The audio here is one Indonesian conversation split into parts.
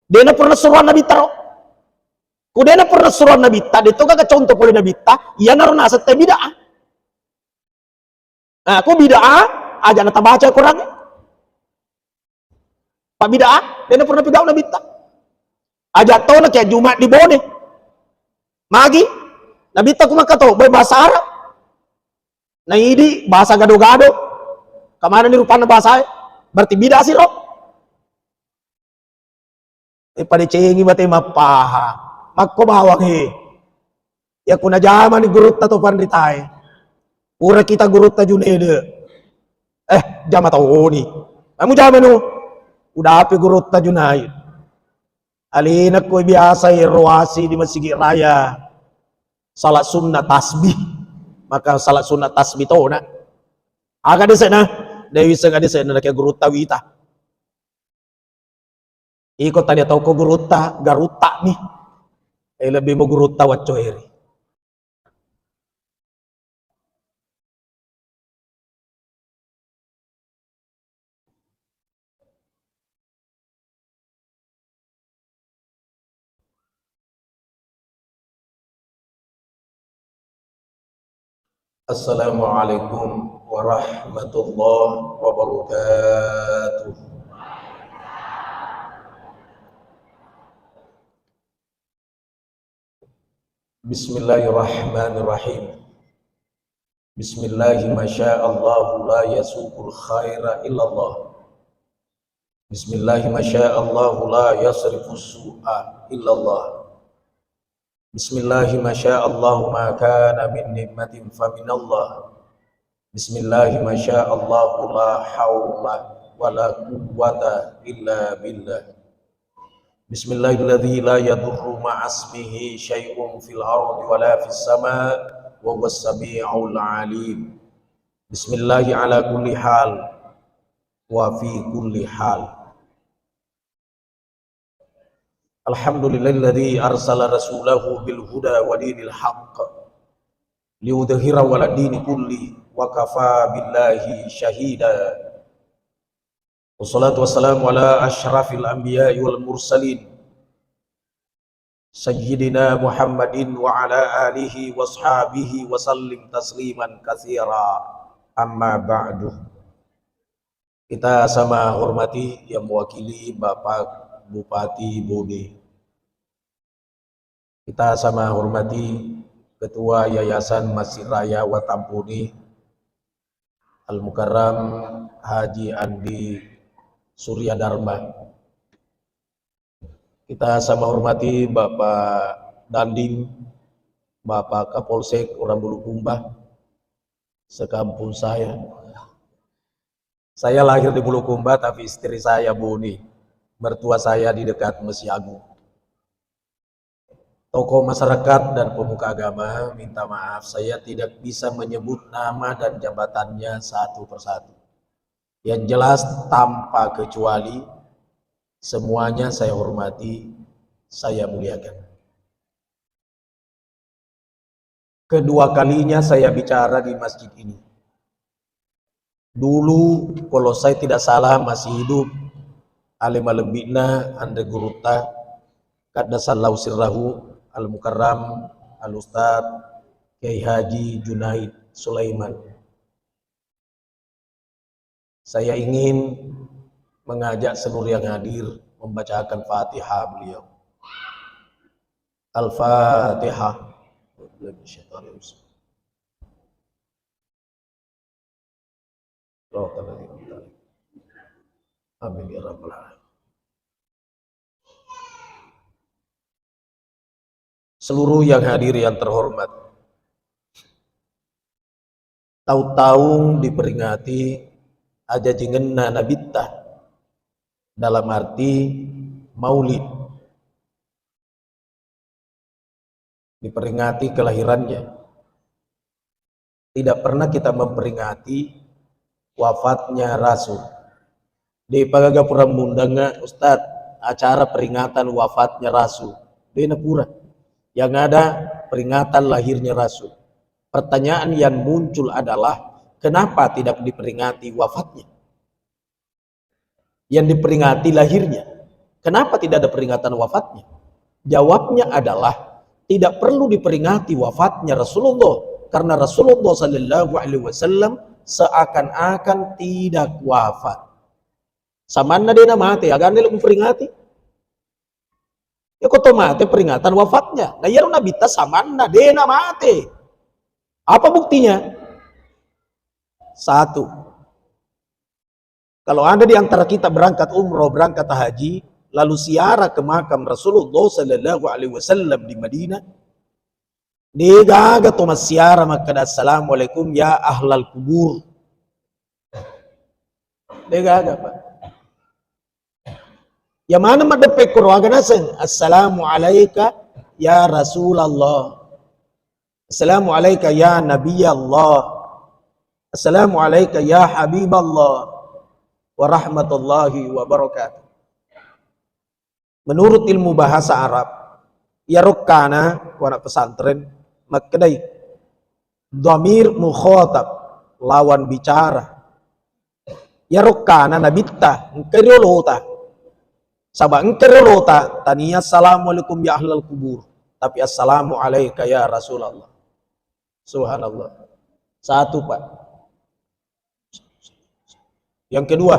Dena pernah suruh Nabi taro. Kudena pernah suruh Nabi ta, dito ka contoh poli Nabi ta, iya narona sa te bid'ah. Nah, aku bid'ah, aja na tabaca Quran. Pak bid'ah, dena pernah pidau Nabi ta. Aja tau na kayak Jumat di Bone. Magi, Nabi ta kumaka to, bahasa Arab. Nah ini bahasa gado-gado. Kemana nih rupanya bahasa? Berarti bid'ah sih roh. Pada cengi bate mapaha. Makko bawang he. Ya kuna zaman ni gurut ta to pandritai. Ura kita gurut ta junede. Jama tau ni. Kamu zaman nu. Udah api gurut ta junai. Alina ko biasa ruasi di Masjid Raya. Salat sunnah tasbih. Maka salat sunnah tasbih to na. Aga de sana. Dewi senga de sana kayak gurut ta wita. Iko tadi tau ko gurut ta garuta nih. Lebih mau gurut ta wacoeri. Assalamualaikum warahmatullahi wabarakatuh. Bismillahirrahmanirrahim. Bismillahi masya'allahu la yasuqul khaira illallah. Bismillahi masya'allahu la yasrifus su'a illallah. Bismillahi masya'allahu ma kana min ni'matin faminallah. Bismillahi masya'allahu la hawla wa la quwwata illa billah. Bismillahilladzi la yadurru ma'asmihi syai'un fil ardi wa la fis sama' wa huwas sami'ul 'alim. Bismillahi ala kulli hal wa fi kulli hal. Alhamdulillahilladzi arsala rasulahu bil huda wa dinil haqq liudhhirahu 'ala dini kulli wa kafa billahi syahida. Wassalatu wassalamu ala asyrafil anbiya'i wal mursalin sayyidina Muhammadin wa ala alihi washabihi wa sallim tasliman katsira. Amma ba'du. Kita sama hormati yang mewakili Bapak Bupati Bone. Kita sama hormati Ketua Yayasan Masjid Raya Watampuni Al-Mukarram Haji Andi Surya Dharma. Kita sama hormati Bapak Dandim, Bapak Kapolsek orang Bulukumba, sekampung saya. Saya lahir di Bulukumba tapi istri saya Boni, mertua saya di dekat Mesir Agung. Tokoh masyarakat dan pemuka agama minta maaf saya tidak bisa menyebut nama dan jabatannya satu persatu. Yang jelas tanpa kecuali semuanya saya hormati, saya muliakan. Kedua kalinya saya bicara di masjid ini. Dulu kalau saya tidak salah masih hidup alim lebihna Andre Guruta Qaddasallahu sirrahu Al-Mukarram Al-Ustad Kiai Haji Junaid Sulaiman. Saya ingin mengajak seluruh yang hadir membacakan Fatihah beliau. Al-Fatihah. Amin ya rabbal alamin. Seluruh yang hadir yang terhormat, tahu-tahu diperingati aja jingenna nabitta dalam arti maulid, diperingati kelahirannya. Tidak pernah kita memperingati wafatnya Rasul. Di Pagagapura mundanga Ustad acara peringatan wafatnya Rasul. Di Napura yang ada peringatan lahirnya Rasul. Pertanyaan yang muncul adalah kenapa tidak diperingati wafatnya? Yang diperingati lahirnya. Kenapa tidak ada peringatan wafatnya? Jawabnya adalah tidak perlu diperingati wafatnya Rasulullah, karena Rasulullah Sallallahu Alaihi Wasallam seakan-akan tidak wafat. Samanna dia mati, agak anda memperingati. Ya kau mati peringatan wafatnya. Nah ya Nabi ta samanna dia mati. Apa buktinya? Satu, kalau ada di antara kita berangkat umroh, berangkat haji, lalu ziarah ke makam Rasulullah Sallallahu Alaihi Wasallam di Madinah, dia gaga tuh ziarah maka assalamualaikum ya ahlal kubur. Dia gaga pak. Ya mana madepek kurwaga nasen assalamualaikum ya Rasulullah, assalamualaikum ya Nabi Allah, assalamualaikum ya Habiballah wa rahmatullahi wa barakatuh. Menurut ilmu bahasa Arab, ya rukana wana pesantren makdai dhamir mukhatab, lawan bicara. Ya rukana nabitta ngkeriolota, sabak ngkeriolota taniya assalamualaikum ya ahlal kubur, tapi assalamu alaika ya Rasulullah. Subhanallah. Satu pak. Yang kedua,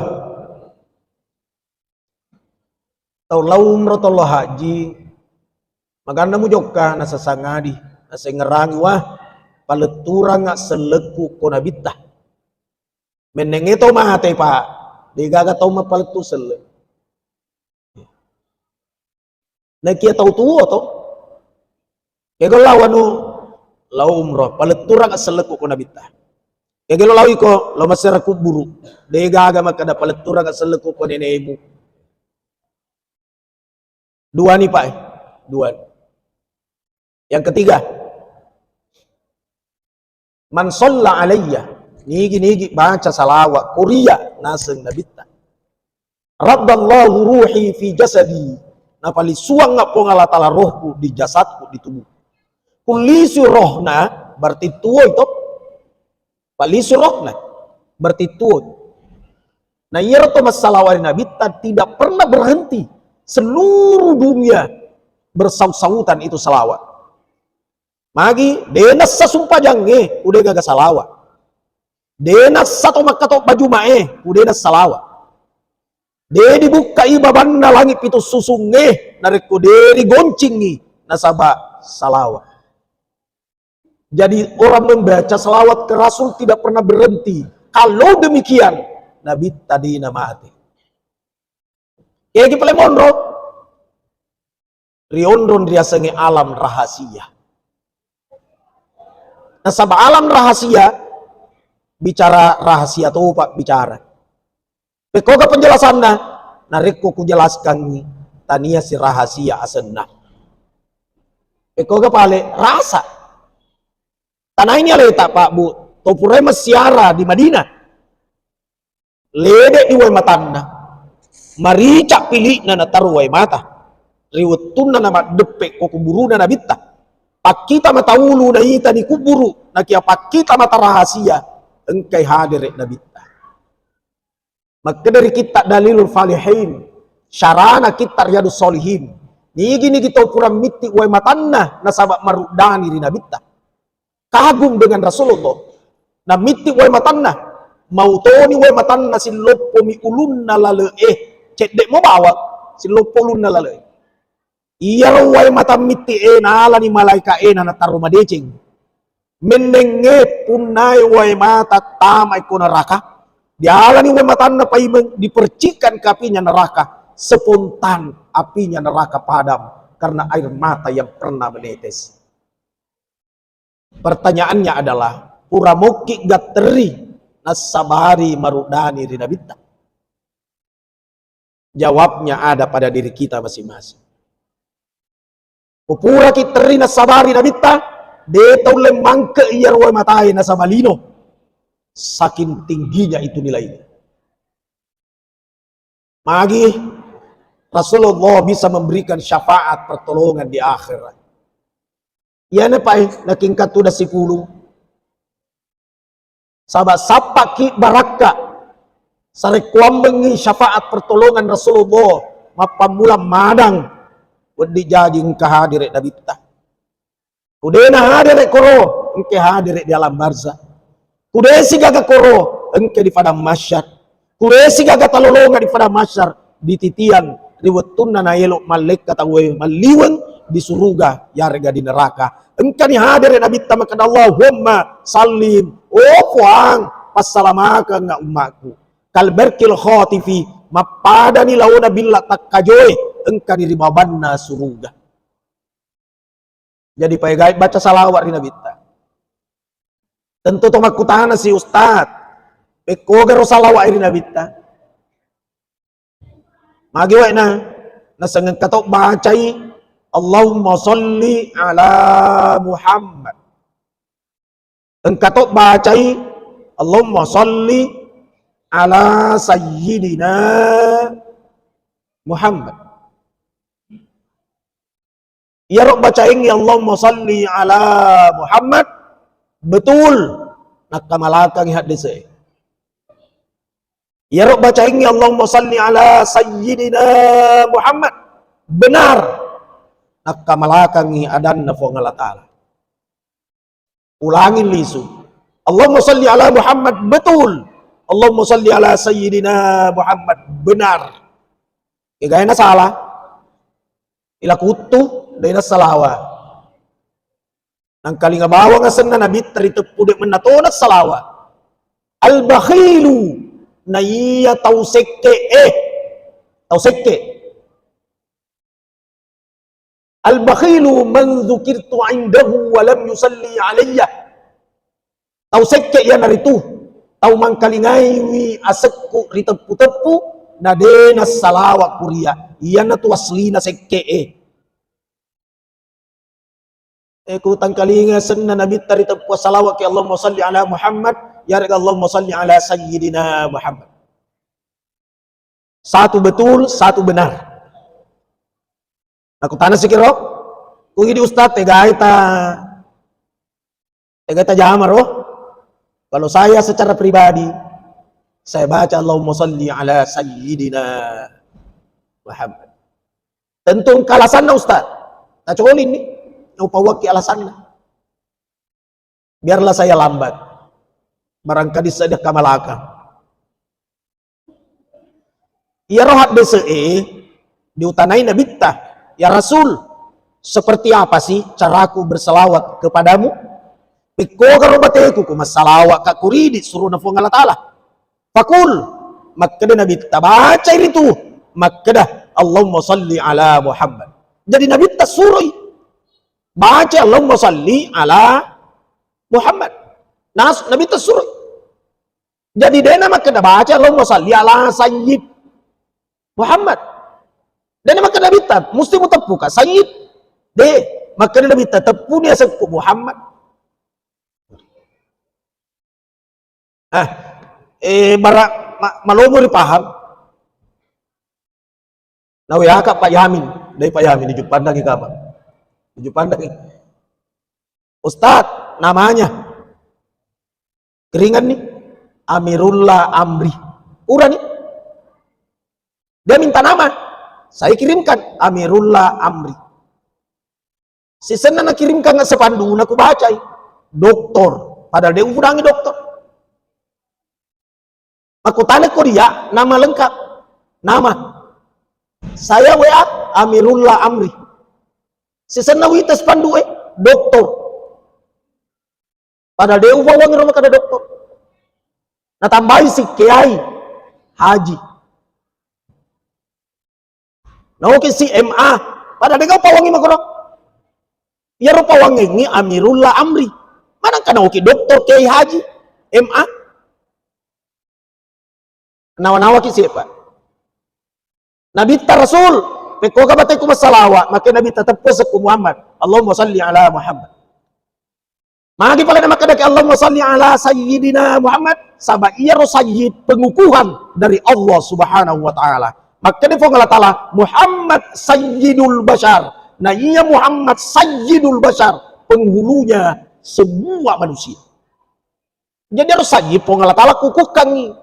tau umrotullah haji maganda mo jokka nasa sangadi nasa ngerangi wah paleturang nga seleku ko nabita meneng ito mate pa di gaga tau mapaletu sele na kia tau tuwo to kaya lawan no lau umroh paleturang nga seleku ko nabita kaya lawi ko lo masira kuburu di gaga makada paleturang nga seleku ko nenemu. Dua nih Pak, dua. Yang ketiga, man sholla alayya, nigi baca salawat Korea naseng nabita. Raddallahu ruhi fi jasadi, napali suang ngapo ngalatala rohku di jasadku di tubuh. Kulisu rohna berarti tuo itu, palisu rohna berarti tuo. Nah iya to masalah nabita tidak pernah berhenti. Seluruh dunia bersaut-sautan itu salawat. Magi denas sasumpah jange udah gagal salawat. Denas satu makato baju mae udah denas salawat. De dibuka ibabanda langit itu susunge nareko deri goncingi nasaba salawat. Jadi orang membaca salawat ke Rasul tidak pernah berhenti. Kalau demikian Nabi tadi mati. Kayak kita mondro, riondron riasangi alam rahasia. Nah, sabab alam rahasia, bicara rahasia tuh pak bicara. Pekoga penjelasannya, nareko ku jelaskan tania si rahasia asenna. Pekoga pale rasa. Tanah ini letak pak bu, topure mesiara di Madinah. Ledek di matanna. Marica pilih na taruway mata riwetun na nama depek ko kuburu na nabita pakita matawulu na ita ni kuburu na kia pakita mata rahasia engkay hadir nabita maka dari kita dalilul falihin syarana kita riyadus solihin ni gini kita purang miti way matanna na sabak marudani di nabita kagum dengan Rasulullah na miti way matanna mautoni way matanna siloppo mi ulun na lale cedek mau bawa silopolun na lalai iya rawai mata miti nala ni malaika na taruh madecing menenge punai wai mata tamai ko neraka diala ni wai mata na paimeng dipercikan ke apinya neraka spontan apinya neraka padam karena air mata yang pernah menetes. Pertanyaannya adalah puramoki gateri nasabari marudani rinabita. Jawabnya ada pada diri kita masing-masing. Pupura kita rina sabari nabita, deta lemang ke iyarwa matai na sabalino. Saking tingginya itu nilainya. Magi Rasulullah bisa memberikan syafaat pertolongan di akhirat. Iya na pa naking katuda si pulong. Sabak sapaki baraka. Sarekuam mengi syafaat pertolongan Rasulullah mapamulam madang wedi jajing kahadir dabita kudena hadir koro engke hadir di alam barzah kudesi gaga koro engke di padang mahsyar kudesi gaga talolonga di padang mahsyar di titian riwettunna na elok malaikat awe maliwen di surga yarga di neraka engke ni hadir dabita maka Allahumma salim oh puang passalamaka nga umatku kalberkil khotifi mapadani launa billah takkajoy engka diribabanna suruga. Jadi pay guys baca salawat di nabita. Tentu to makutana si ustad. Pekogero salawat di nabita. Magi wa na nasangan katok bacai Allahumma sholli ala Muhammad. Engkatok bacai Allahumma sholli ala sayyidina Muhammad. Ya Rabb baca ini Allahumma salli ala Muhammad betul nak kamalakang hadis eh. Ya Rabb baca ini Allahumma salli ala sayyidina Muhammad benar nak kamalakang adan na fo Allah taala. Ulangin lisu Allahumma salli ala Muhammad betul Allahumma salli ala sayyidina Muhammad benar. Kaya na salah ila kutu dahil salawa nang kalinga bawang asan na nabit tarito pudik menatonas salawa al-bakhilu na iya tausekke tausekke al-bakhilu man dhukirtu indahu wa lam yusalli alayya tausekke ya naritu tau mangkalingaywi asekku ritepu-tepu na denas salawa kuria iya na tu aslina sekke kutang kalinga senna nabi tarita puas salawat ke Allahumma salli ala Muhammad ya Rabb Allahumma salli ala sayyidina Muhammad. Satu betul, satu benar. Aku tanah sikiro, kugi di ustad tegaita jamar oh. Kalau saya secara pribadi saya baca Allahumma salli ala sayyidina Muhammad. Tentu kalasan na ustad. Tak colin ni. Upawaki alasannya biarlah saya lambat barangkali saja kamalaka ya rohat BCE diutanai nabita ya Rasul seperti apa sih caraku berselawat kepadamu pikko karobateku kumasalawat kakuridi suruh nafung Allah Ta'ala fakul makkadah nabita baca itu makkadah Allahumma salli ala Muhammad jadi nabita suruh baca Allahumma salli ala Muhammad. Nabi tersuruh. Jadi dia nama kena baca Allahumma salli ala Sayyid Muhammad. Dan nama kena bitat mesti mutepu ka Sayyid. Maka dia bitat tepu dia sekku Muhammad. Barak malomo dipaham. Nawi akak Pak Yamin, dari Pak Yamin di Jepang lagi kapan? Tujuh pandang Ustadz namanya keringan nih Amirullah Amri Ura nih dia minta nama saya kirimkan Amirullah Amri si senang kirimkan nggak sepandu aku baca doktor padahal dia urangi doktor aku tanya kok dia nama lengkap nama saya WA Amirullah Amri Sesanawitas pandu doktor. Padahal dia uang rumah kada doktor. Nah tambahin si kiai haji. Nah oke si MA. Padahal dia kau pawangi makorok. Ya rupa wangi ini Amirullah Amri. Mana kana oke doktor kiai haji MA. Nawa-nawa ki siapa? Nabi Rasul. Peko kabatay ko masalawat, maka Nabi tetap pesak ku Muhammad. Allahumma salli ala Muhammad. Magi pala na makadaki Allahumma salli ala Sayyidina Muhammad. Sabah iya ro sayyid pengukuhan dari Allah Subhanahu wa taala. Maka ni Allah taala Muhammad Sayyidul Bashar. Nah iya Muhammad Sayyidul Bashar, penghulunya semua manusia. Jadi harus sayyid Allah taala kukuhkan ni.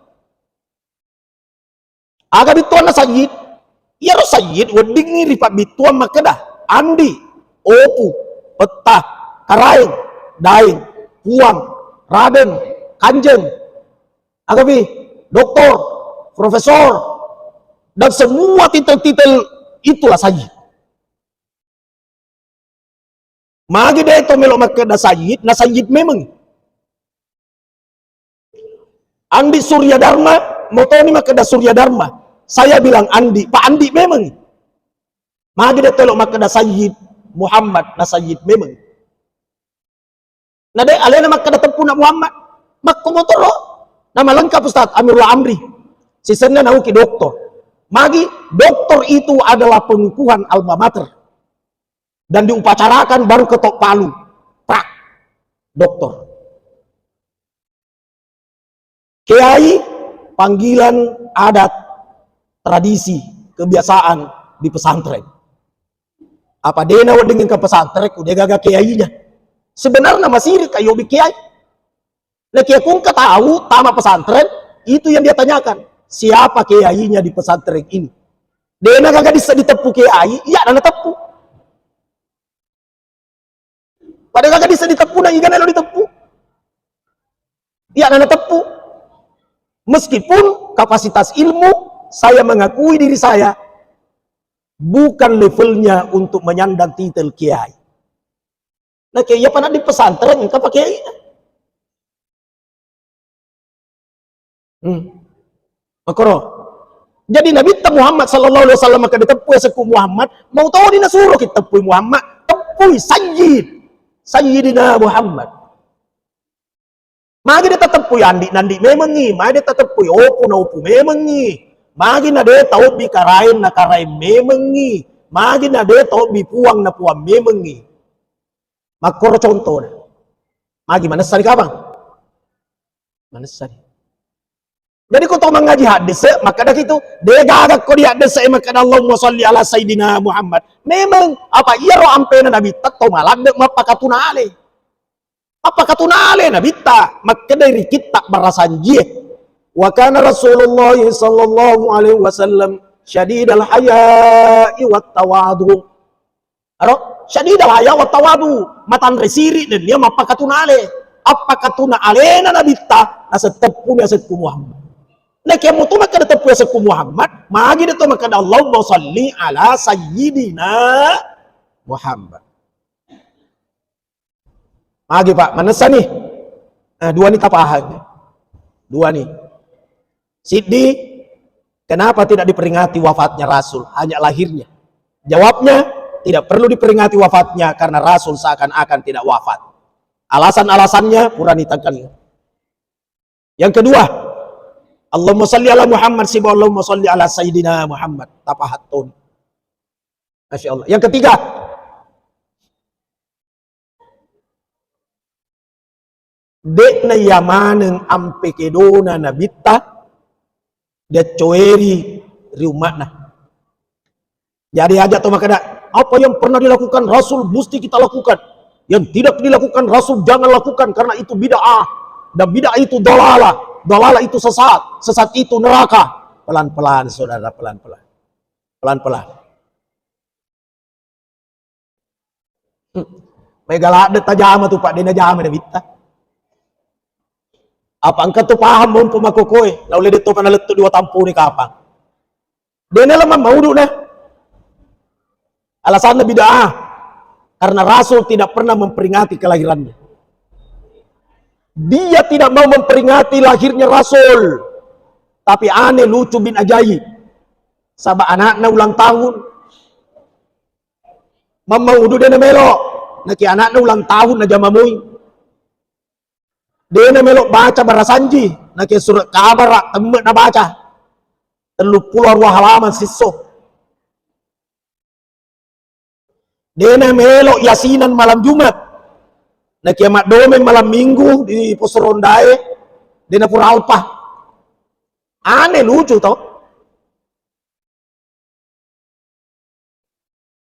Agak itu na sayyid Ya Sayyid wedding ripat bituan makedah andi opu petah karaing daing puang raden kanjeng agapi doktor profesor dan semua titel-titel itulah Sayyid. Magi deh itu melok makedah Sayyid, na Sayyid memang Andi Surya Dharma, mau tahu nih makedah Surya Dharma. Saya bilang Andi, Pak Andi memang. Magi dia telok makedah Sayyid Muhammad, na Sayyid memang. Nah deh, alena makedah tempuna Muhammad, makku motoro. Nama lengkap Ustaz Amirullah Amri. Sisanya nauki doktor. Magi doktor itu adalah pengukuhan alma mater dan diupacarakan baru ketok palu. Prak, doktor. Kiai panggilan adat, tradisi, kebiasaan di pesantren. Apa dia nawar dengan ke pesantren, udah gagak kiainya. Sebenarnya masih kayo bi kiai. Nah kiai kung tahu tama pesantren, itu yang dia tanyakan. Siapa kiainya di pesantren ini? Dia gagak bisa ditepu kiai, iya dan tepu. Padahal gagak bisa ditepu, nah ikan lo ditepu. Iya dan tepu. Meskipun kapasitas ilmu, saya mengakui diri saya bukan levelnya untuk menyandang titel kiai. Nah kiai pernah di pesantren, apa kiai? Makro. Jadi Nabi Muhammad sallallahu alaihi wasallam maka ditepui seku Muhammad, mau tahu dina suruh kita tepui Muhammad, tepui Sayyidina Muhammad. Magi dia tetepui andi nandi memengi, magi dia tetepui opu na opu memengi, magi na dia tahu bi karain na karain memengi, magi na dia tahu bi puang na puang memengi. Makor contoh na, magi mana sari kabang, mana sari. Jadi kau tahu mengaji hadis, maka dah itu dia gagak kau di hadis, maka dah Allahumma sholli ala Sayyidina Muhammad. Memang apa iya roh ampena Nabi tahu malah dek mapakatuna ale. Apa katunale na bitta maka dari kita barasanji wa kana Rasulullah sallallahu alaihi wasallam syadidal haya'i wat tawadu aro syadidal haya' wat tawadu matan resiri dan dia apa katunale apa katuna alena na bitta na setepu ya seku Muhammad na kaya mo to maka tepu ya seku Muhammad magi dito maka Allahumma shalli ala sayyidina Muhammad. Magi Pak, manesa nih. Nah, dua nih tapahan. Dua nih. Sidi, kenapa tidak diperingati wafatnya Rasul, hanya lahirnya? Jawabnya, tidak perlu diperingati wafatnya karena Rasul seakan-akan tidak wafat. Alasan-alasannya pura ditangkan. Yang kedua, Allahumma sholli ala Muhammad siba Allahumma sholli ala Sayyidina Muhammad. Tapahatun. Masya Allah. Yang ketiga, dek na yamaneng ampe kedona na bitta de coeri riumatna. Jadi aja tuh makanya apa yang pernah dilakukan Rasul mesti kita lakukan, yang tidak dilakukan Rasul jangan lakukan karena itu bid'ah dan bid'ah itu dalalah itu sesat itu neraka. Pelan-pelan saudara, pelan-pelan. Megala ada tajama tuh Pak, dia najama na bitta. Apa engkau tu paham mau pemakukoi? Lalu dia tu pernah letup dua tampu ni kapang. Dia ni lemah mau duduk dah. Alasan lebih dah. Karena Rasul tidak pernah memperingati kelahirannya. Dia tidak mau memperingati lahirnya Rasul. Tapi aneh lucu bin ajaib. Sabak anaknya ulang tahun. Mama udah dia melok. Naki anaknya ulang tahun aja mamui. Dia na melok baca barasanji, na ke surat kabar temet na baca. 30 halaman siso. Dia na melok yasinan malam Jumat. Na ke mak domen malam Minggu di pos rondae, dia na pura alpah. Aneh lucu tau.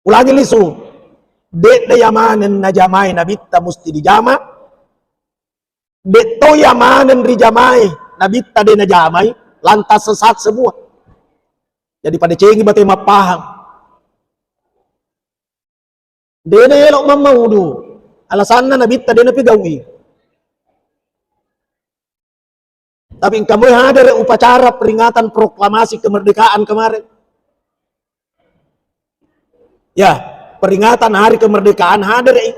Ulangi lisu. Dek na yamanen na jamai na bitta musti dijama. Beto yamanen rijamai nabi tadi najamai lantas sesat semua. Jadi pada cengi bate mapahang. Dena elok mamaudu. Alasanna nabita dena pigawi. Tapi kamu hadir upacara peringatan proklamasi kemerdekaan kemarin. Ya, peringatan hari kemerdekaan hadir.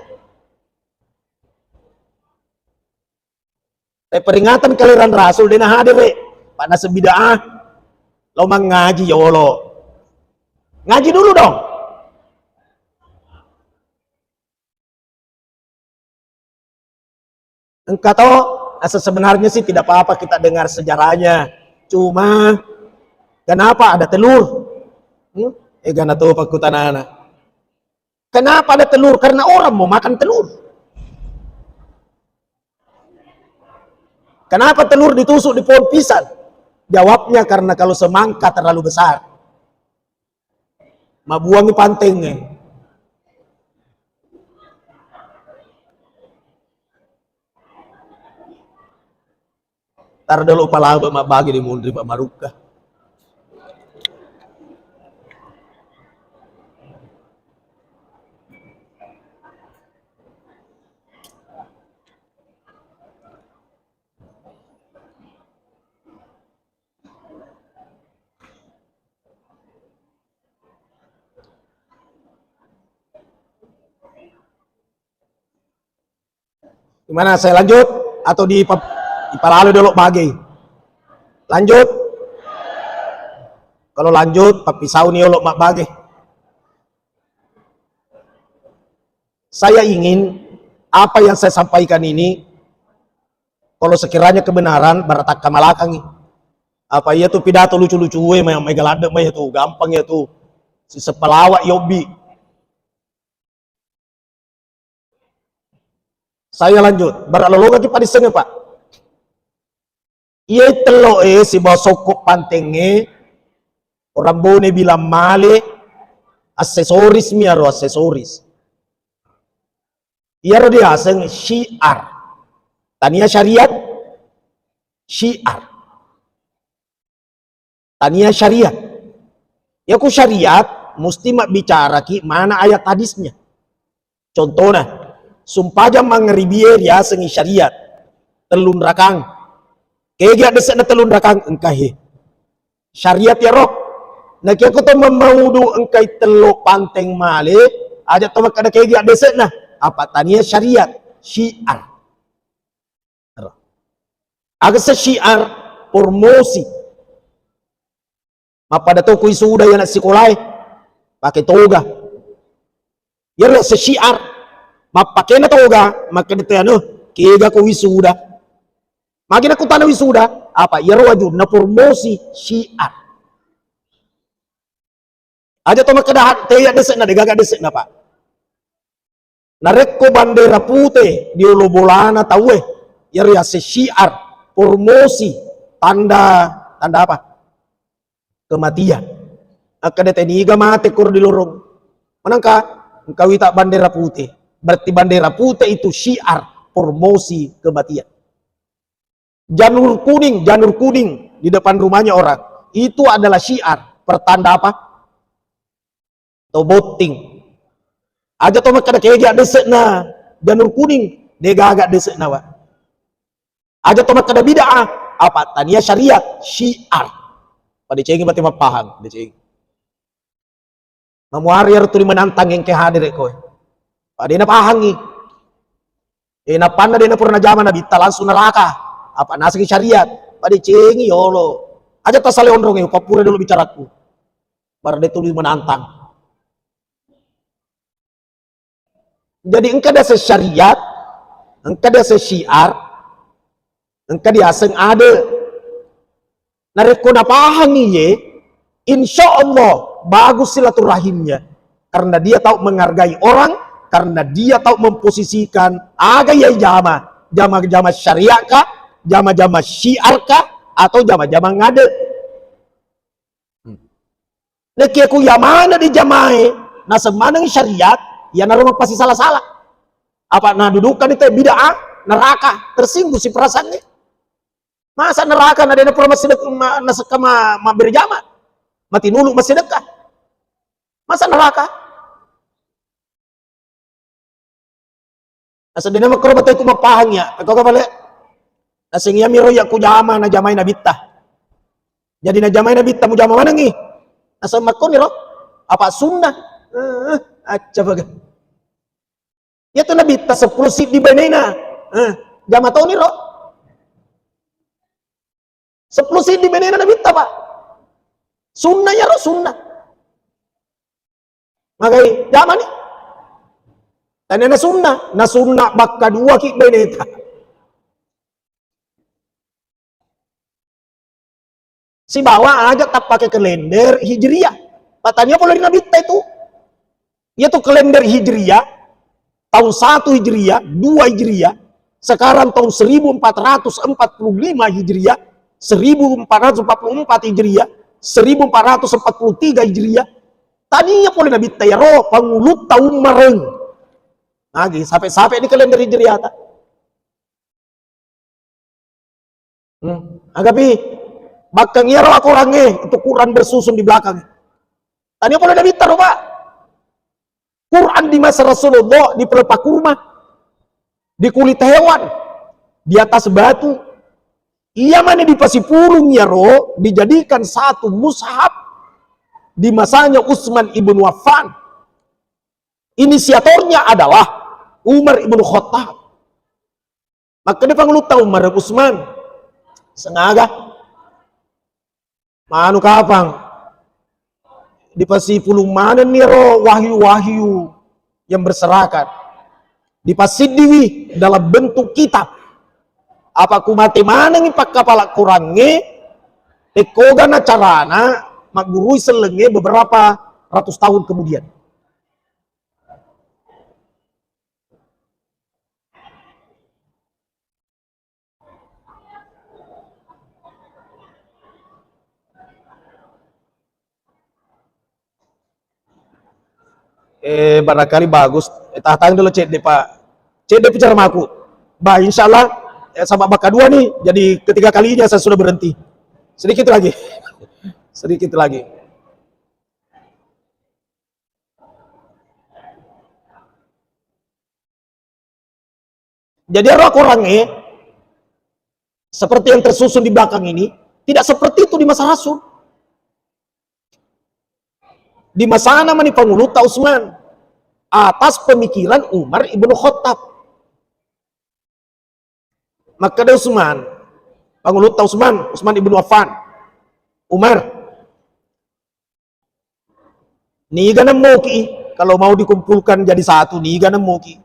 Peringatan kelahiran Rasul dena hadir. Pada sebidaah lo ngaji ya Allah. Ngaji dulu dong. Engkau tahu, sebenarnya sih tidak apa-apa kita dengar sejarahnya. Cuma kenapa ada telur? Gana tuh pakutanana. Kenapa ada telur? Karena orang mau makan telur. Kenapa telur ditusuk di pohon pisang? Jawabnya karena kalau semangka terlalu besar, mabuangi pantengnya. Tar dulu palaba mabagi di mundri Pak Maruka. Gimana, saya lanjut atau di paralo dulu bagi? Lanjut. Kalau lanjut, papisau nih olok mak bagi. Saya ingin apa yang saya sampaikan ini, kalau sekiranya kebenaran, baratak kamalakangi. Apa iya tuh pidato lucu-lucu, megalada mah itu gampang ya tuh. Si sepelawak yobi. Saya lanjut, baralolonga ki padisenge Pak. Iya telo si bosokok pantenge, orang bone bilang male, aksesoris miaro aksesoris. Iya dia aseng syiar, tania syariat, syiar, tania syariat. Ya ku syariat, mesti mak bicara ki mana ayat hadisnya. Contohnya, sumpah jam mangeribier ya sengi syariat telun rakang kege desek na telun rakang engkahe syariat ya roh na kaya ko to mamaudu engkai telo panteng male aja to makada kege desek na apa tania syariat syiar aga sa syiar promosi mapada to kuy suda yan sekolai pakai toga ya sa syiar mapakai na toga makadito kega ko wisuda magina ko tanah wisuda apa yaro wajud na promosi syiar aja to makadahat teya desek na degaga desek na Pak narek ko bandera putih di ulubolana tawe yaro ya syiar promosi tanda apa kematian akadete niga mate kur di lorong manangka engkau tak bandera putih. Berarti bandera putih itu syiar promosi kematian. Janur kuning di depan rumahnya orang itu adalah syiar pertanda apa? Toboting. Aja to makada kege desek na janur kuning dega agak desek na Pak. Aja to makada bid'ah apa tania syariat syiar. Pada cengi mati mapahang, cengi. Mamuari artu menantang yang ke hadir ko. Dena pahangi, dena panda dena purna zaman nabi langsung neraka, apa nasi syariat, pada cengi yolo, aja tas sale ondrong papura dulu bicaraku, baru dia tulis menantang. Jadi engkau ada syariat, engkau ada syiar, engkau dia aseng ada, nareko na pahangi ye, insya Allah bagus silaturahimnya, karena dia tahu menghargai orang. Karena dia tahu memposisikan aga ya jama syariah kah, jama syiar kah, atau jama ngade. Neki aku ya mana di jamae, nah semanang syariat, ya narumah pasti salah-salah. Apa nah dudukan itu bid'ah, neraka, tersinggung si perasaannya. Masa neraka nah dena pura masih berjamaah. mati nulu masih dekat. Masa neraka? Asa dina makro batay ko mapahangya. Ikaw ka pala. Asing yamiro ya ku jama na jamay na bitta. Jadi na jamay na bitta mo jama manangi. Asa makro niro? Apa sunnah? Acha baga. Ya to na bitta 10 sit di banayna. Jama tao niro. 10 sit di banayna na bitta pa. Sunnah ya ro sunnah. Magay jama ni. Tanya na sunnah bakka dua ki beneta. Si bawa aja tak pakai kalender hijriah. Katanya kalau di Nabi itu. Itu kalender hijriah tahun 1 hijriah, 2 hijriah, sekarang tahun 1445 hijriah, 1444 hijriah, 1443 hijriah. Tadinya boleh Nabi ya roh pangulut tahun mareng. Lagi sampai di kalender hijriah tak. Agapi bakang roh aku orangnya itu Quran bersusun di belakang. Tadinya boleh Nabi taruh Pak. Quran di masa Rasulullah di pelepah kurma, di kulit hewan, di atas batu. Ia mana di pasipulung ya roh dijadikan satu mushaf di masanya Utsman ibn Affan. Inisiatornya adalah Umar ibn Khattab. Maka dia panggil tahu Umar Utsman sengaja manu kapang di pasipulung mana nih roh wahyu-wahyu yang berserakan di pasidiwi dalam bentuk kitab. Apa ku mati mana nih pak kepala kurangnya tekogana carana magurui selenge beberapa ratus tahun kemudian. Barangkali bagus. Tahan dulu cek deh Pak. Cek deh bicara sama aku. Bah, insya Allah sama bakal dua nih. Jadi ketiga kalinya saya sudah berhenti. Sedikit lagi. Sedikit lagi. Jadi orang-orangnya seperti yang tersusun di belakang ini tidak seperti itu di masa Rasul. Di masa namanya Pangulut Utsman atas pemikiran Umar ibnu Khattab. Maka ada Utsman, Pangulut Utsman ibnu Affan, Umar. Ni gana moki kalau mau dikumpulkan jadi satu ni gana moki.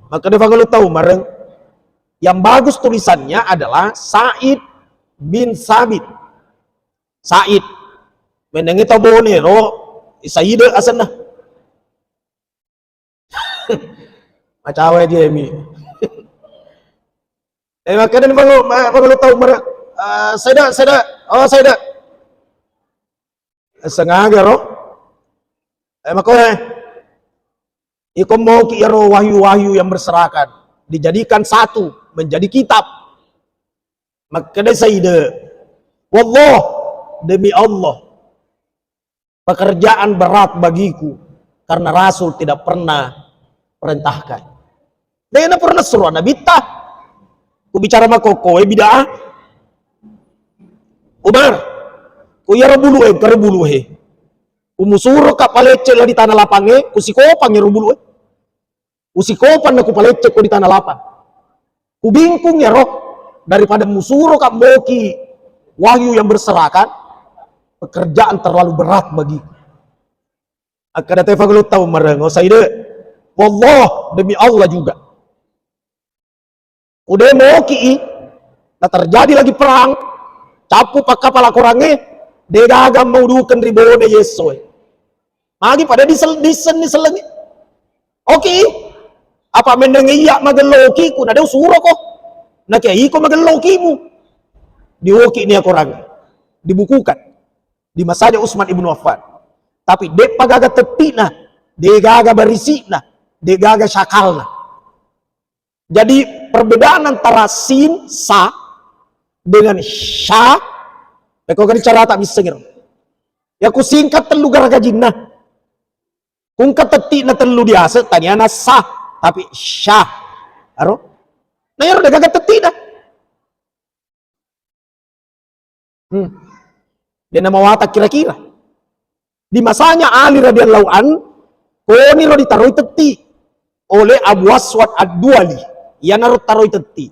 Maka dia Pangulut Umar yang bagus tulisannya adalah Sa'id bin Sabit. Sa'id menengi tabone ro Sayyid asan na. Macawe dia mi. Maka dia Pangulut Umar saya dah sengaja ro. Maka ikom mau ki ro wahyu-wahyu yang berserakan dijadikan satu menjadi kitab. Maka dia Sayyid wallah demi Allah pekerjaan berat bagiku karena Rasul tidak pernah perintahkan. Dia pernah suruh Nabi tah. Ku bicara sama koko bidah. Umar, ku ya rebulu kerebulu Ku musuro ka palece lah di tanah lapang ku sikopang ya rebulu Ku sikopan aku palece ku di tanah lapang. Ku bingkung ya roh daripada musuro ka moki wahyu yang berserakan. Pekerjaan terlalu berat bagi. Akan ada Pangulut Umar Sayyid. Wallah demi Allah juga. Udah mau ki, nah terjadi lagi perang. Capu pak kepala kurangnya, dia gagal mau dukan ribone Yesus. Magi pada diselengi. Oke, apa mendengi iya mageloki ku nade usuro kok. Nah kiai ko magelokimu. Dioki nih kurangnya, dibukukan. Di masanya Utsman ibnu Affan. Tapi dia pagaga tetina, dia gaga barisina, dia gaga syakalna. Jadi perbedaan antara sin sa dengan sya, kau kan cara tak bisa ngir. Ya ku singkat telu gara gajinna. Kung kateti na telu biasa tanya na sah tapi syah. Aro? Nah ya udah gagak teti dah. Dia nama watak kira-kira. Di masanya Ali radhiyallahu an, koni ro ditaroi teti oleh Abu Aswad Ad-Duali. Ia naruh taroi teti.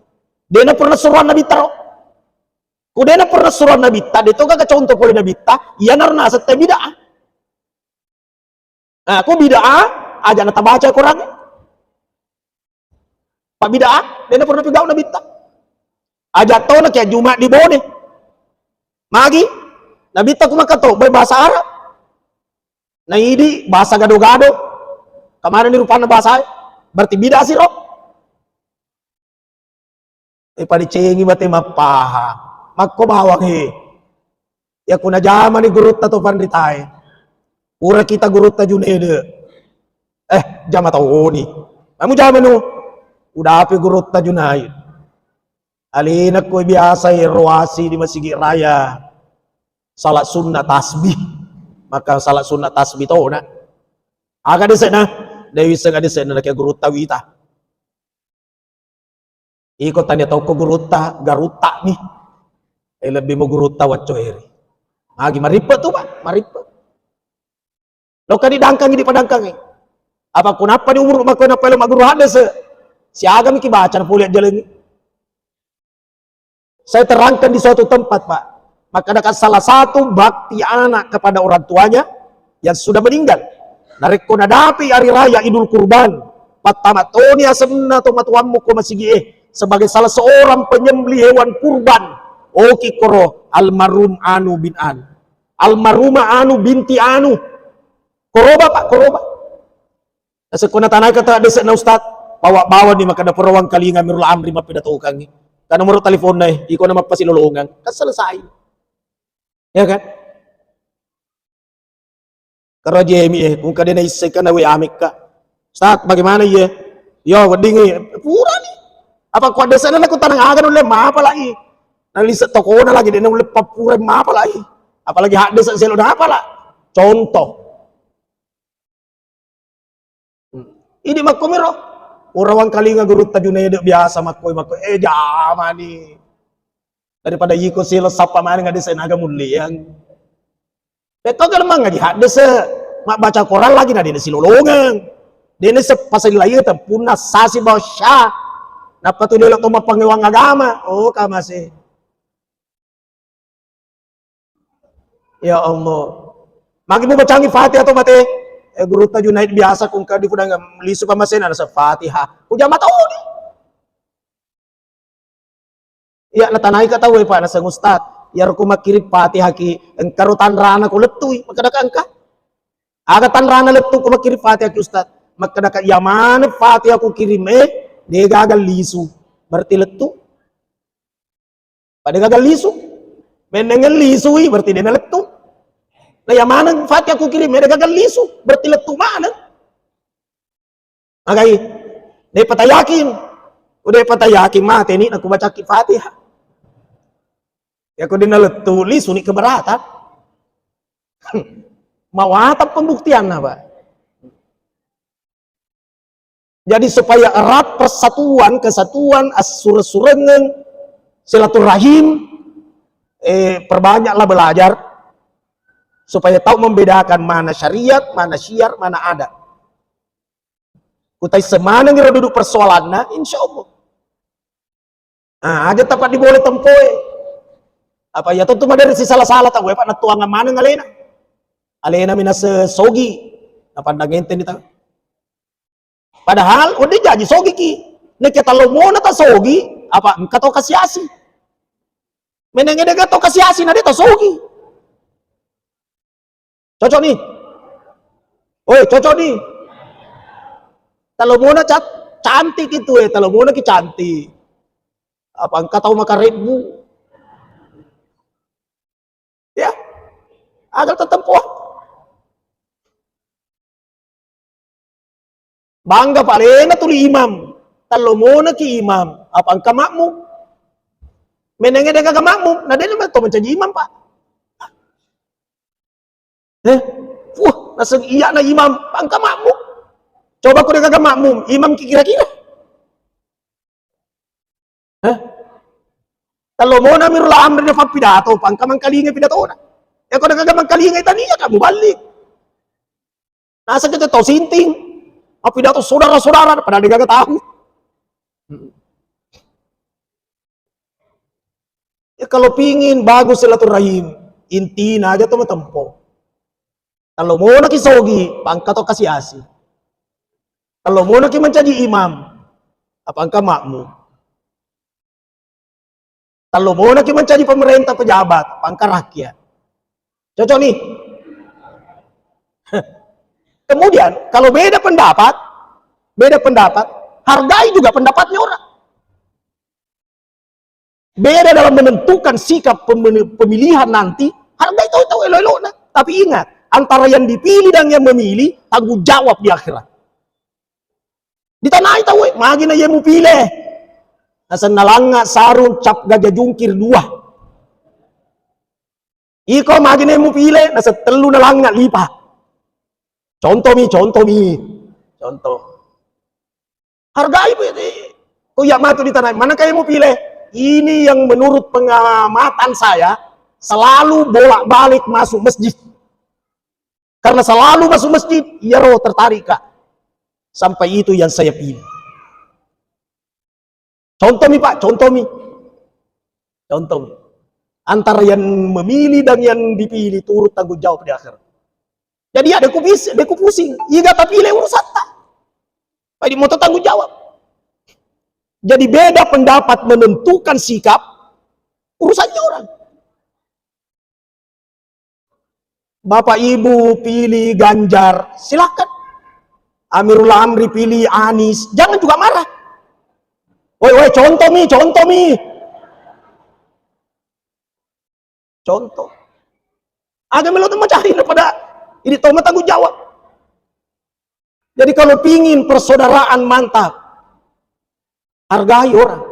Dia na pernah suruh Nabi taro. Kuda na pernah suruh Nabi ta, dito kagak contoh boleh Nabi ta, ia naruh nasa te bid'ah. Nah, aku bid'ah, aja na tabaca Quran. Pak bid'ah, dia na pernah pegau Nabi ta. Aja tau na kaya Jumat di bone. Magi, Nabi ta kumakato, bahasa Arab. Nah ini bahasa gado-gado. Kemarin ni rupanya bahasa berarti bid'ah sih roh. Pada cengi mati mapaha. Makko bawang he. Ya kuna zaman ni gurut tato pandritai. Ura kita gurut ta Junede. Jama tau ni. Kamu zaman nu. Udah api gurut ta Junaid. Alina ko biasa ruasi di Masjid Raya. Salat sunnah tasbih. Maka salat sunnah tasbih to na. Aga de na. Dewi seng ade na kaya gurut ta wita. Ikut tanya tau ko guruta, garuta nih. Lebih mau guruta wacoeri. Agi maripet tuh pak, maripet. Lo kan didangkang di padangkang eh. Apa kenapa di umur mako napa lo maguru hades? Si agam iki baca na puliat jalan. Saya terangkan di suatu tempat pak. Maka ada salah satu bakti anak kepada orang tuanya yang sudah meninggal. Narik ko nadapi hari raya Idul Kurban. Patamatoni asemna to matuammu ko masigi sebagai salah seorang penyembelih hewan kurban. Oki koro almarhum anu bin an. Almarhumah anu binti anu. Koroba pak, koroba. Sekona tanah kata desa na ustad. Bawa-bawa ni maka dapur rawang kalinga mirul amri mapida tukang ni. Kana nomor telepon na iko na mapasilulungan. Kan selesai. Ya kan? Karo jemi kung kada na isay ka na we amik ka. Ustad, bagaimana ya? Yo, wadingi. Pura ni. Apa kau ada sana aku tanang agan oleh apa lagi? Nanti toko na lagi dia oleh papura apa lagi? Apalagi hak desa selo apa lah? Contoh. Ini makomiro. Orang kalinga gurut tajunede biasa makoi jamani. Daripada yiko selo sapa mana nggak desa naga mulian. Betul kan emang ngaji hak desa mak baca Quran lagi nadi desa lolongan. Dia nesa pasal layu tempuna sasi bawa syah. Napa tuh dia tuh mapangewang agama? Oh, masih. Ya Allah. Magi mo bacangi Fatihah to mate. Guru ta Junaid biasa kung ka di ko nang liso pa masen sa Fatihah. Kuja mataw ni. Ya natanay ka tawe pa na sa ustad. Yar ko makirip Fatihah ki engkaro tanrana ko letuy. Magkadakan ka. Aga tanrana letu ko makirip Fatihah ki ustad. Magkadakan yaman Fatihah ko kirim dia gagal lisu. Berarti letu. Pada gagal lisu. Menengan lisu berarti dia letu. Nah yang mana Fatihah aku kirim dia gagal lisu. Berarti letu mana? Magai. Dia patayakin. Udah patayakin mati ini aku baca Fatihah. Ya aku dia letu lisu ni keberatan. Mau atap pembuktian apa? Jadi supaya erat persatuan, kesatuan, asur-surengen, silaturahim, perbanyaklah belajar supaya tahu membedakan mana syariat, mana syiar, mana adat. Kutai semana ngira duduk persoalan, nah, insya Allah. Nah, aja tempat diboleh tempoe. Apa ya tentu dari si salah-salah tahu ya Pak natuangan mana ngalena. Alena minas sogi. Apa ndangente ni tahu. Padahal udah jadi sogi ki. Nek kita lo mau nata sogi, apa engkau tahu kasiasi. Menenge dega tahu kasiasi nade tahu sogi. Cocok nih. Oi, cocok nih. Kalau mau cat cantik itu kalau mau ki cantik. Apa engkau tahu makan Red Bull? Ya. Agar tetempuh. Bangga palena tuli imam. Talo muna ki imam. Apa ang kamakmu? Menenge dengan kamakmu. Nah dia naman to mencaji imam pak. Wah, naseng iya na imam, pangka makmum. Coba kau kagak makmum, imam kira-kira. Kalau mau namirul amri na pidato, pangka mangkalinga pidato na. Ya kau kagak mangkalinga tadi ya kamu balik. Nasa kita tahu sinting, pidato saudara-saudara, padahal dia kagak tahu. Ya kalau pingin bagus silaturahim, intina aja tuh tempo. Kalau mau nak isogi, pangka to kasih asih. Kalau mau nak menjadi imam, apangka makmum. Kalau mau nak menjadi pemerintah pejabat, pangka rakyat. Cocok nih. Kemudian kalau beda pendapat, hargai juga pendapatnya orang. Beda dalam menentukan sikap pemilihan nanti, hargai tahu-tahu elo-elo nah. Tapi ingat, antara yang dipilih dan yang memilih, tanggung jawab di akhirat. Di tanah itu, magi na yang mau pilih. Nasa nalanga sarung cap gajah jungkir 2. Iko magi na yang mau pilih, nasa telu nalanga lipat. Contoh. Hargai bu, kuyak matu di tanah. Mana kayak mau pilih? Ini yang menurut pengamatan saya selalu bolak-balik masuk masjid. Karena selalu masuk masjid, ya roh tertarik kak. Sampai itu yang saya pilih. Contoh Pak. Antara yang memilih dan yang dipilih turut tanggung jawab di akhir. Jadi ada ku pusing. Iya gak pilih urusan tak. Pak mau tanggung jawab. Jadi beda pendapat menentukan sikap, urusannya orang. Bapak Ibu pilih Ganjar, silakan. Amirul Amri pilih Anies, jangan juga marah. Woi, contoh mi. Contoh. Agak melotong mencari daripada ini toma tanggung jawab. Jadi kalau pingin persaudaraan mantap, hargai orang.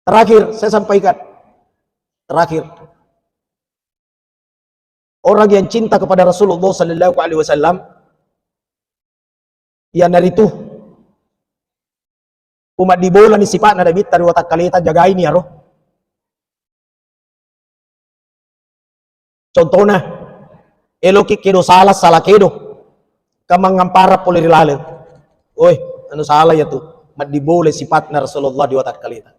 Terakhir, saya sampaikan. Orang yang cinta kepada Rasulullah Sallallahu Alaihi Wasallam, yang dari itu, umat di bola ni sifat na David tari watak kalita jaga ini ya roh. Contohnya, eloki kedo salah kedo. Kamang ngampara poli rilale. Oi, anu salah ya tuh. Madi boleh sifat na Rasulullah di watak kalita.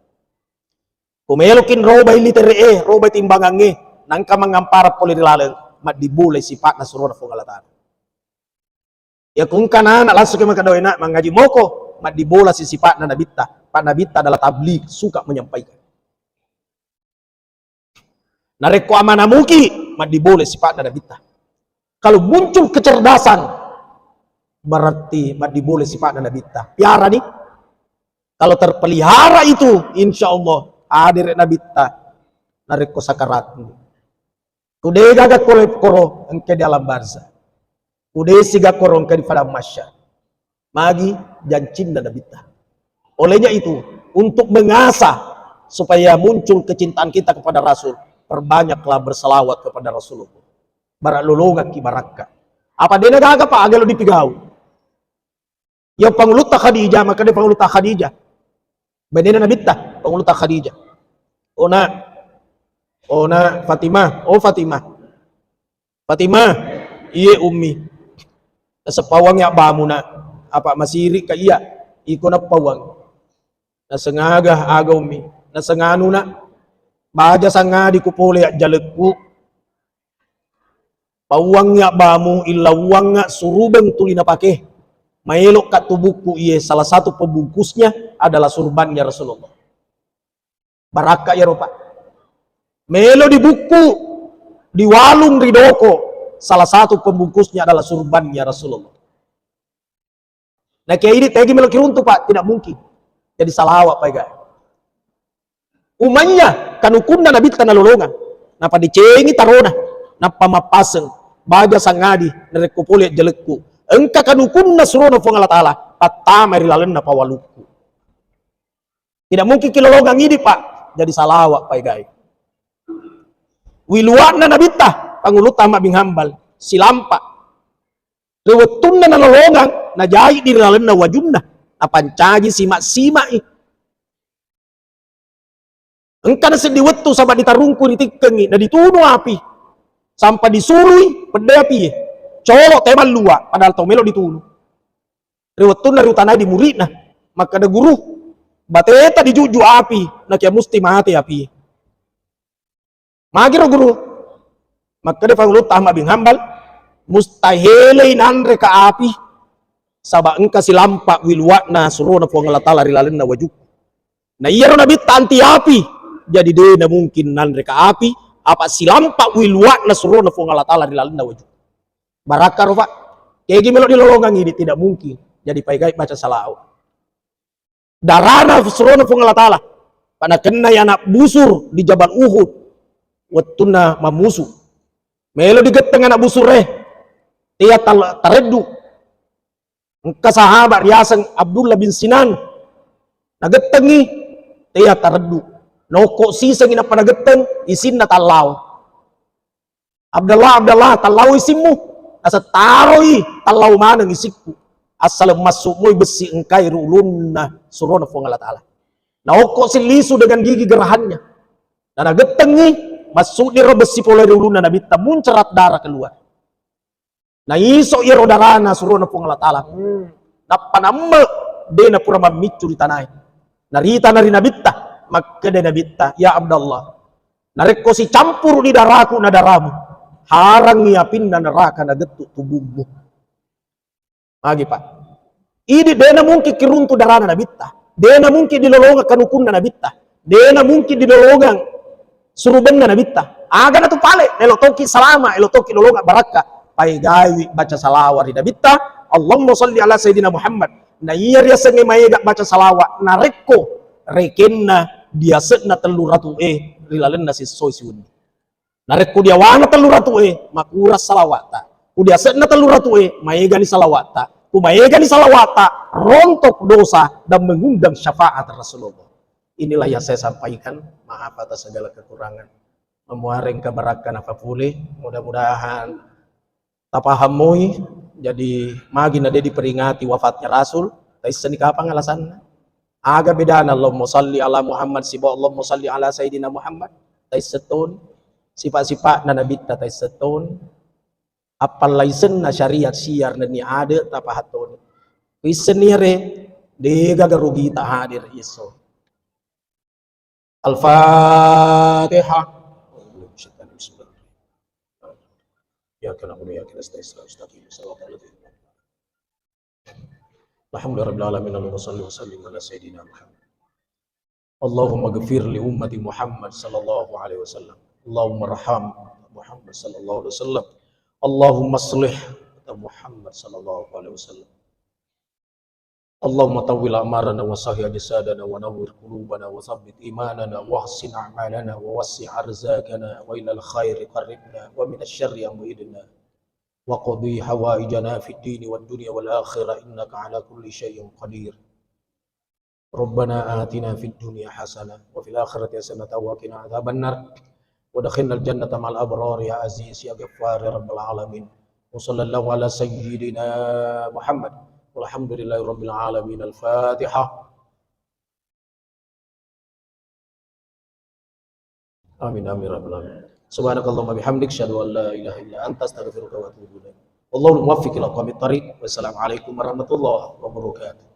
Kumelokin roba litere roba timbangange nang kamang ngampara poli rilale. Madi boleh sifat na surura fongalatan. Ya kung kana langsung ke makadawin na mangaji moko. Madi bola si sifat na nabita. Pak nabita adalah tabligh, suka menyampaikan. Nareko amanamuki, madi boleh sifat na nabita. Kalau muncul kecerdasan, berarti madi boleh sifat dan nabita. Piara nih. Kalau terpelihara itu, insya Allah hadir nabita nareko sakarat. Kude gagat koro engke di alam barza. Kude siga koro engke di padang masya. Magi jancin dan nabita. Olehnya itu untuk mengasah supaya muncul kecintaan kita kepada Rasul, perbanyaklah berselawat kepada Rasulullah. Barak lolongan ki barakka. Apa dia nagaga pak agak lo dipigau. Yang panguluta Khadijah, maka dia panguluta Khadijah. Benina nabita, panguluta Khadijah. Ona Fatimah, Fatimah, iye ummi. Sepawang ya bamu na, apa masiri ka iya, iko na pawang. Nasengaga aga ummi, nasenganu na, baja sanga di kupole at jalekku. Pawang ya bamu, ilawang nga surubeng tuli na pake. Maelok kat tubuhku iya, salah satu pembungkusnya adalah surbannya Rasulullah. Baraka ya ropa. Melo di buku, di walung ridoko, salah satu pembungkusnya adalah surbannya Rasulullah. Nah kayak ini tegi melo kiruntu pak, tidak mungkin. Jadi salah awak pak guys. Umanya kanukunda nabi tanah lolongan. Napa dicengi tarona, napa mapaseng, baja sangadi, nerekupuli jelekku. Engka kanukunna surono fong Allah Ta'ala patama rilalen na pawaluku. Tidak mungkin kilolongang ini pak. Jadi salawat pak guys. Wiluana nabita panguluta mabing hambal silampa. Rewetun na nalolongang na jahi di lalan na wajun na pancaji sima-sima engka na sediwetu sama ditarungku ditikkengi na dituno api sampai disurui pede api colok teman lua padahal tau melo dituno. Rewetun na rutanai di murid na maka ada guru bateta dijuju api na kia musti mati api magiro guru maka de panguluta mabing hambal mustahile nanre ka api saba engka silampa wilwakna surona po Allah Ta'ala rilalin na wajub na iya na bita anti api jadi de na mungkin nanre ka api apa silampa wilwakna surona po Allah Ta'ala rilalin na wajub baraka rofa kayak gimana dilolongan ini tidak mungkin jadi paigai baca salawat darana surona po Allah Ta'ala pada kena yang anak busur di Jabal Uhud watuna mamusu melo digeteng anak busur dia taredu engka sahabat riasan Abdullah bin Sinan nagetengi dia taredu noko siseng ina pada geteng isinna talau Abdullah talau isimu asa taroi talau mana isikku asal masuk moy besi engkai rulunna surona po Allah Ta'ala noko silisu dengan gigi gerahannya dan nagetengi masuk di besi pola rulunna nabi tamun cerat darah keluar. Nah iso iro darana surona po Allah Ta'ala napanamme de na pura mamicu di tanay narita nari nabitta makka de nabitta ya Abdullah nareko si campur di daraku na daramu harang ngiapin na neraka na getuk tubuhmu lagi pak ini de na mungkin kiruntu darana nabitta de na mungkin dilolongan kanukun na nabitta de na mungkin dilolongan suruban na nabitta aga na tu pale elotoki salama elotoki lolongan baraka gawi baca salawat di nabita Allahumma salli ala Sayyidina Muhammad na iya riasa ngemaega baca salawat na reko rekenna dia setna telur ratu rilalan na sisoi siun na reko dia wana telur ratu makuras salawata ku dia setna telur ratu maega ni salawata ku maega ni salawata rontok dosa dan mengundang syafaat Rasulullah. Inilah yang saya sampaikan, maaf atas segala kekurangan, memuaring kebarakan apa pulih, mudah-mudahan tapahamui jadi magi nade diperingati wafatnya Rasul taisen kapang alasan aga bedana Allahumma salli ala Muhammad siba Allahumma salli ala Sayyidina Muhammad taisetun sifat-sifat na nabi taisetun apal laisen na syariat siar na ni ada tapahatun isenire de gagarugi ta hadir iso Al-Fatihah. Ya kana qul ya kana astaqim alhamdulillahirabbil alamin wa salli wa sallim ala sayidina Muhammad. Allahumma ghfir li ummati Muhammad sallallahu alaihi wasallam. Allahumma arham Muhammad sallallahu alaihi wasallam. Allahumma aslih Muhammad sallallahu alaihi wasallam. Allahumma tawwil amarana wa sahih ajsadana wa nawwir qulubana wa thabbit imanana wa ahsin a'malana wa wassi' arzaqana wa ilal khairi qarribna wa min asy-syarri amidna wa qadi hawaijana fid dini wad dunya wal akhirah innaka ala kulli syai'in qadir. Rabbana atina fid dunya hasanah wa fil akhirati hasanah wa qina adzabannar wa adkhilnal jannata ma'al abrar ya aziz ya ghaffar ya rabbal alamin. Wa sallallahu ala sayyidina Muhammad walhamdulillahi rabbil alamin. Al-Fatihah. Amin amin rabbil alamin. Subhanakallahumma bihamdik asyhadu an la ilaha illa anta astaghfiruka wa atubu ilaik. Wallahu muwaffiq ila aqwamit thariq. Wassalamu alaikum warahmatullahi wabarakatuh.